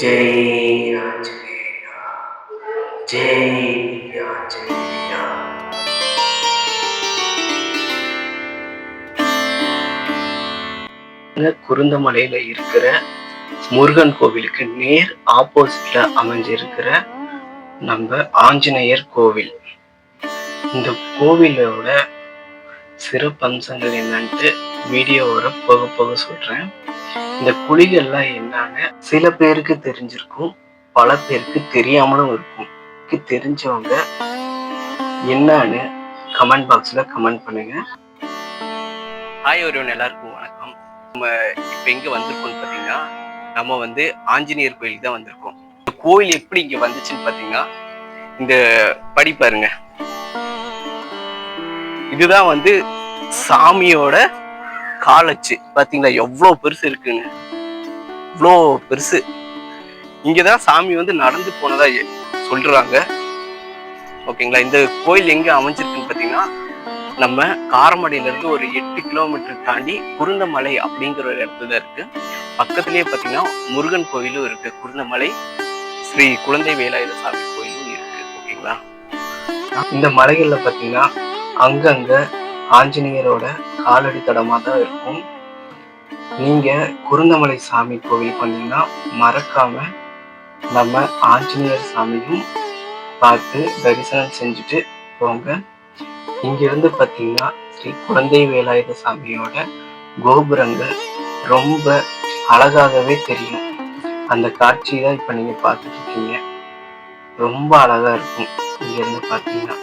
जय आंजनेया जय आंजनेया குருந்தமலையில இருக்கிற முருகன் கோவிலுக்கு நேர் ஆப்போசிட்ல அமைஞ்சிருக்கிற நம்ம ஆஞ்சநேயர் கோவில். இந்த கோவிலோட சிறப்பம்சங்கள் என்னன்ட்டு வீடியோவோட போக போக சொல்றேன். இந்த குழிகள்லாம் என்னன்னு சில பேருக்கு தெரிஞ்சிருக்கும், பல பேருக்கு தெரியாமலும் இருக்கும். தெரிஞ்சவங்க என்னன்னு கமெண்ட் பாக்ஸ்ல கமெண்ட் பண்ணுங்க. ஹாய் ஒருவன், எல்லாருக்கும் வணக்கம். நம்ம இப்ப எங்க வந்திருக்கோம்னு பாத்தீங்கன்னா, நம்ம ஆஞ்சநேயர் கோயிலுக்கு தான் வந்திருக்கோம். இந்த கோயில் எப்படி இங்க வந்துச்சுன்னு பாத்தீங்கன்னா, இந்த படி பாருங்க, இதுதான் சாமியோட காலச்சு. பாத்தீங்களா எவ்வளவு பெருசு இருக்குன்னு, இவ்வளோ பெருசு. இங்கதான் சாமி நடந்து போனதா சொல்றாங்க. ஓகேங்களா. இந்த கோயில் எங்க அமைஞ்சிருக்குன்னு பாத்தீங்கன்னா, நம்ம காரமடையில இருந்து ஒரு 8 கிலோமீட்டர் தாண்டி குருந்தமலை அப்படிங்கிற ஒரு இடத்துல இருக்கு. பக்கத்திலேயே பாத்தீங்கன்னா முருகன் கோயிலும் இருக்கு. குருந்தமலை ஸ்ரீ குழந்தை வேலாயுத சாமி கோயிலும் இருக்கு. ஓகேங்களா. இந்த மலைகள்ல பாத்தீங்கன்னா அங்கங்க ஆஞ்சநேயரோட காலடி தடமா தான் இருக்கும். நீங்க குருந்தமலை சாமி கோவில் பண்ணீங்கன்னா மறக்காம நம்ம ஆஞ்சநேயர் சாமியும் பார்த்து தரிசனம் செஞ்சுட்டு போங்க. இங்கிருந்து பார்த்தீங்கன்னா ஸ்ரீ குழந்தை வேலாயுத சாமியோட கோபுரங்கள் ரொம்ப அழகாகவே தெரியும். அந்த காட்சி தான் இப்போ நீங்க பார்த்துட்டு இருக்கீங்க. ரொம்ப அழகா இருக்கும் இங்கிருந்து பார்த்தீங்கன்னா.